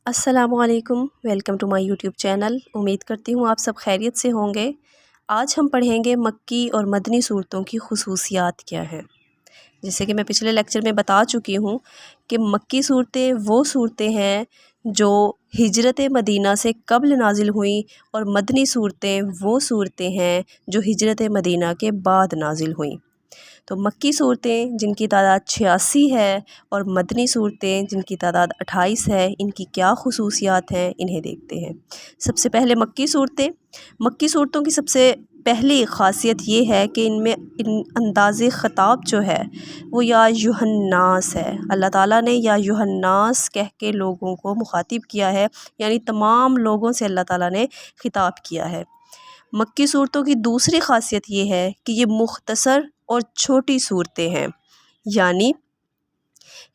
السلام علیکم، welcome to my YouTube channel. امید کرتی ہوں آپ سب خیریت سے ہوں گے۔ آج ہم پڑھیں گے مکی اور مدنی صورتوں کی خصوصیات کیا ہیں۔ جیسے کہ میں پچھلے لیکچر میں بتا چکی ہوں کہ مکی صورتیں وہ صورتیں ہیں جو ہجرت مدینہ سے قبل نازل ہوئیں، اور مدنی صورتیں وہ صورتیں ہیں جو ہجرت مدینہ کے بعد نازل ہوئیں۔ تو مکی صورتیں جن کی تعداد 86 ہے اور مدنی صورتیں جن کی تعداد 28 ہے، ان کی کیا خصوصیات ہیں انہیں دیکھتے ہیں۔ سب سے پہلے مکی صورتیں۔ مکی صورتوں کی سب سے پہلی خاصیت یہ ہے کہ ان میں انداز خطاب جو ہے وہ یا ایھا الناس ہے۔ اللہ تعالیٰ نے یا ایھا الناس کہہ کے لوگوں کو مخاطب کیا ہے، یعنی تمام لوگوں سے اللہ تعالیٰ نے خطاب کیا ہے۔ مکی صورتوں کی دوسری خاصیت یہ ہے کہ یہ مختصر اور چھوٹی صورتیں ہیں، یعنی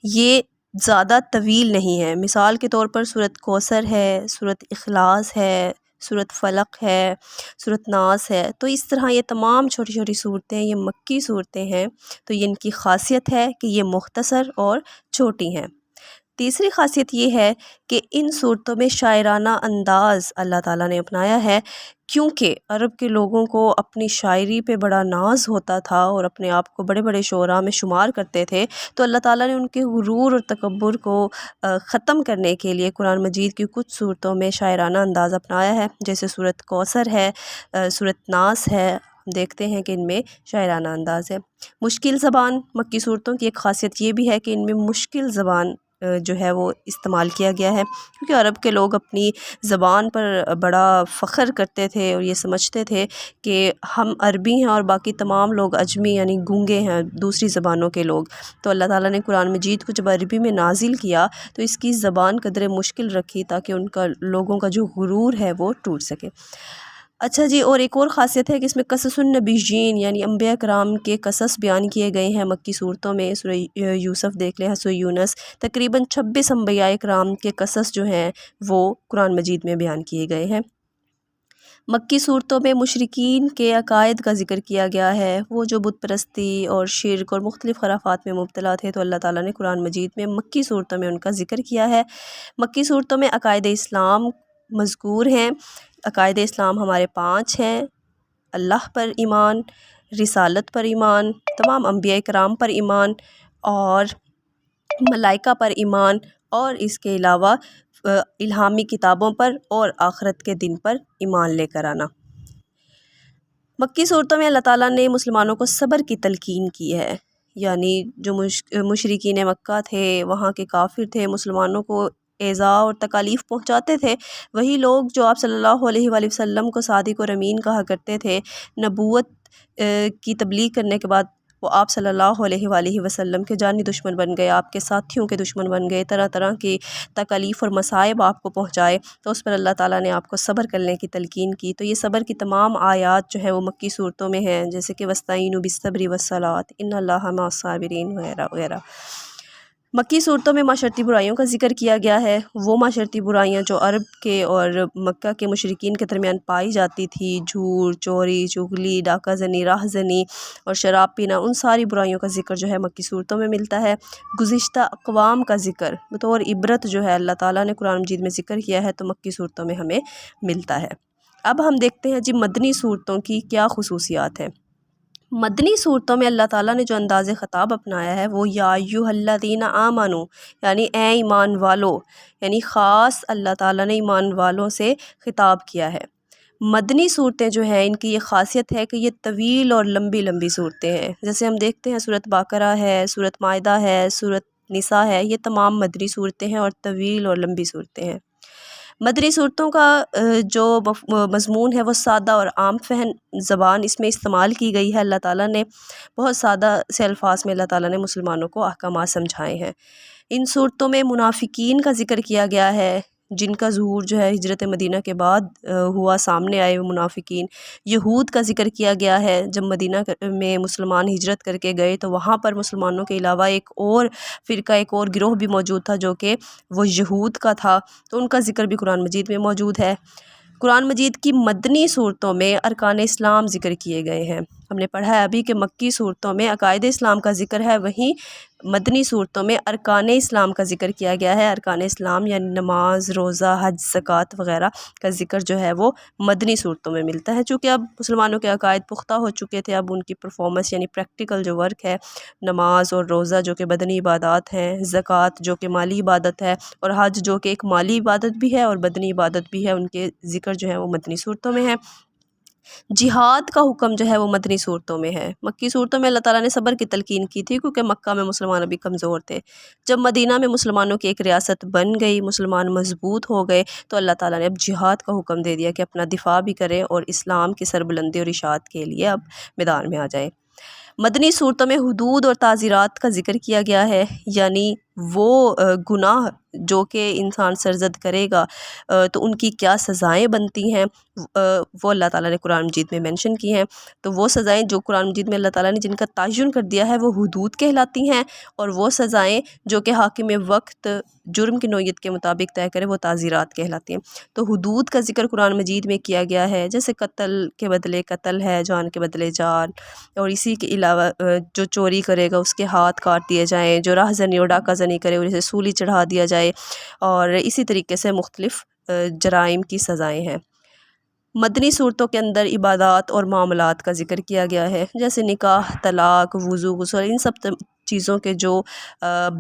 یہ زیادہ طویل نہیں ہے۔ مثال کے طور پر سورۃ کوثر ہے، سورۃ اخلاص ہے، سورۃ فلق ہے، سورۃ ناس ہے۔ تو اس طرح یہ تمام چھوٹی چھوٹی صورتیں یہ مکی صورتیں ہیں، تو یہ ان کی خاصیت ہے کہ یہ مختصر اور چھوٹی ہیں۔ تیسری خاصیت یہ ہے کہ ان صورتوں میں شاعرانہ انداز اللہ تعالیٰ نے اپنایا ہے، کیونکہ عرب کے لوگوں کو اپنی شاعری پہ بڑا ناز ہوتا تھا اور اپنے آپ کو بڑے بڑے شعراء میں شمار کرتے تھے۔ تو اللہ تعالیٰ نے ان کے غرور اور تکبر کو ختم کرنے کے لیے قرآن مجید کی کچھ صورتوں میں شاعرانہ انداز اپنایا ہے، جیسے سورۃ کوثر ہے، سورۃ ناس ہے۔ دیکھتے ہیں کہ ان میں شاعرانہ انداز ہے۔ مشکل زبان۔ مکی صورتوں کی ایک خاصیت یہ بھی ہے کہ ان میں مشکل زبان جو ہے وہ استعمال کیا گیا ہے، کیونکہ عرب کے لوگ اپنی زبان پر بڑا فخر کرتے تھے اور یہ سمجھتے تھے کہ ہم عربی ہیں اور باقی تمام لوگ عجمی یعنی گونگے ہیں، دوسری زبانوں کے لوگ۔ تو اللہ تعالیٰ نے قرآن مجید کو جب عربی میں نازل کیا تو اس کی زبان قدر مشکل رکھی تاکہ ان کا لوگوں کا جو غرور ہے وہ ٹوٹ سکے۔ اچھا جی، اور ایک اور خاصیت ہے کہ اس میں قصص النبیین یعنی انبیاء کرام کے قصص بیان کیے گئے ہیں مکی صورتوں میں۔ سورہ یوسف دیکھ لیں، سورہ یونس، تقریباً 26 انبیاء کرام کے قصص جو ہیں وہ قرآن مجید میں بیان کیے گئے ہیں۔ مکی صورتوں میں مشرکین کے عقائد کا ذکر کیا گیا ہے، وہ جو بت پرستی اور شرک اور مختلف خرافات میں مبتلا تھے، تو اللہ تعالیٰ نے قرآن مجید میں مکی صورتوں میں ان کا ذکر کیا ہے۔ مکی صورتوں میں عقائد اسلام مذکور ہیں۔ عقائد اسلام ہمارے 5 ہیں: اللہ پر ایمان، رسالت پر ایمان، تمام انبیاء کرام پر ایمان، اور ملائکہ پر ایمان، اور اس کے علاوہ الہامی کتابوں پر اور آخرت کے دن پر ایمان لے کر آنا۔ مکی صورتوں میں اللہ تعالیٰ نے مسلمانوں کو صبر کی تلقین کی ہے، یعنی جو مشرکین مکہ تھے، وہاں کے کافر تھے، مسلمانوں کو ایذا اور تکالیف پہنچاتے تھے، وہی لوگ جو آپ صلی اللہ علیہ وآلہ وسلم کو صادق اور امین کہا کرتے تھے، نبوت کی تبلیغ کرنے کے بعد وہ آپ صلی اللہ علیہ وآلہ وسلم کے جانی دشمن بن گئے، آپ کے ساتھیوں کے دشمن بن گئے، طرح طرح کی تکالیف اور مصائب آپ کو پہنچائے، تو اس پر اللہ تعالیٰ نے آپ کو صبر کرنے کی تلقین کی۔ تو یہ صبر کی تمام آیات جو ہے وہ مکی صورتوں میں ہیں، جیسے کہ وَاسْتَعِینُوا بِالصَّبْرِ وَالصَّلَاةِ إِنَّ اللَّهَ مَعَ الصَّابِرِينَ وغیرہ وغیرہ۔ مکی صورتوں میں معاشرتی برائیوں کا ذکر کیا گیا ہے، وہ معاشرتی برائیاں جو عرب کے اور مکہ کے مشرکین کے درمیان پائی جاتی تھی: جھوٹ، چوری، چغلی، ڈاکہ زنی، راہ زنی اور شراب پینا، ان ساری برائیوں کا ذکر جو ہے مکی صورتوں میں ملتا ہے۔ گزشتہ اقوام کا ذکر بطور عبرت جو ہے اللہ تعالیٰ نے قرآن مجید میں ذکر کیا ہے، تو مکی صورتوں میں ہمیں ملتا ہے۔ اب ہم دیکھتے ہیں جی مدنی صورتوں کی کیا خصوصیات ہیں۔ مدنی صورتوں میں اللہ تعالیٰ نے جو انداز خطاب اپنایا ہے وہ یا ایھا الذین آمنوا، یعنی اے ایمان والو، یعنی خاص اللہ تعالیٰ نے ایمان والوں سے خطاب کیا ہے۔ مدنی صورتیں جو ہیں ان کی یہ خاصیت ہے کہ یہ طویل اور لمبی لمبی صورتیں ہیں، جیسے ہم دیکھتے ہیں سورۃ بقرہ ہے، سورۃ مائدہ ہے، سورۃ نساء ہے، یہ تمام مدنی صورتیں ہیں اور طویل اور لمبی صورتیں ہیں۔ مدنی صورتوں کا جو مضمون ہے وہ سادہ اور عام فہم زبان اس میں استعمال کی گئی ہے۔ اللہ تعالیٰ نے بہت سادہ سے الفاظ میں اللہ تعالیٰ نے مسلمانوں کو احکامات سمجھائے ہیں۔ ان صورتوں میں منافقین کا ذکر کیا گیا ہے، جن کا ظہور جو ہے ہجرت مدینہ کے بعد ہوا، سامنے آئے وہ منافقین۔ یہود کا ذکر کیا گیا ہے، جب مدینہ میں مسلمان ہجرت کر کے گئے تو وہاں پر مسلمانوں کے علاوہ ایک اور فرقہ، ایک اور گروہ بھی موجود تھا جو کہ وہ یہود کا تھا، تو ان کا ذکر بھی قرآن مجید میں موجود ہے۔ قرآن مجید کی مدنی صورتوں میں ارکان اسلام ذکر کیے گئے ہیں، ہم نے پڑھا ہے ابھی کہ مکی صورتوں میں عقائد اسلام کا ذکر ہے، وہیں مدنی صورتوں میں ارکان اسلام کا ذکر کیا گیا ہے۔ ارکان اسلام یعنی نماز، روزہ، حج، زکوٰۃ وغیرہ کا ذکر جو ہے وہ مدنی صورتوں میں ملتا ہے۔ چونکہ اب مسلمانوں کے عقائد پختہ ہو چکے تھے، اب ان کی پرفارمنس یعنی پریکٹیکل جو ورک ہے، نماز اور روزہ جو کہ بدنی عبادات ہیں، زکوٰۃ جو کہ مالی عبادت ہے، اور حج جو کہ ایک مالی عبادت بھی ہے اور بدنی عبادت بھی ہے، ان کے ذکر جو ہے وہ مدنی صورتوں میں ہے۔ جہاد کا حکم جو ہے وہ مدنی صورتوں میں ہے۔ مکی صورتوں میں اللہ تعالیٰ نے صبر کی تلقین کی تھی، کیونکہ مکہ میں مسلمان ابھی کمزور تھے۔ جب مدینہ میں مسلمانوں کی ایک ریاست بن گئی، مسلمان مضبوط ہو گئے، تو اللہ تعالیٰ نے اب جہاد کا حکم دے دیا کہ اپنا دفاع بھی کریں اور اسلام کی سربلندی اور اشاعت کے لیے اب میدان میں آ جائیں۔ مدنی صورتوں میں حدود اور تعزیرات کا ذکر کیا گیا ہے، یعنی وہ گناہ جو کہ انسان سرزد کرے گا تو ان کی کیا سزائیں بنتی ہیں، وہ اللہ تعالیٰ نے قرآن مجید میں مینشن کی ہیں۔ تو وہ سزائیں جو قرآن مجید میں اللہ تعالیٰ نے جن کا تعین کر دیا ہے وہ حدود کہلاتی ہیں، اور وہ سزائیں جو کہ حاکم وقت جرم کی نوعیت کے مطابق طے کرے وہ تعزیرات کہلاتی ہیں۔ تو حدود کا ذکر قرآن مجید میں کیا گیا ہے، جیسے قتل کے بدلے قتل ہے، جان کے بدلے جان، اور اسی کے علاوہ جو چوری کرے گا اس کے ہاتھ کاٹ دیے جائیں، جو راہ زنی اور ڈاکہ زنی کرے اسے سولی چڑھا دیا جائے، اور اسی طریقے سے مختلف جرائم کی سزائیں ہیں۔ مدنی صورتوں کے اندر عبادات اور معاملات کا ذکر کیا گیا ہے، جیسے نکاح، طلاق، وضو، غسل، ان سب چیزوں کے جو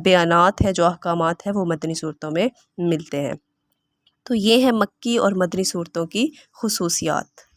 بیانات ہیں، جو احکامات ہیں، وہ مدنی صورتوں میں ملتے ہیں۔ تو یہ ہے مکی اور مدنی صورتوں کی خصوصیات۔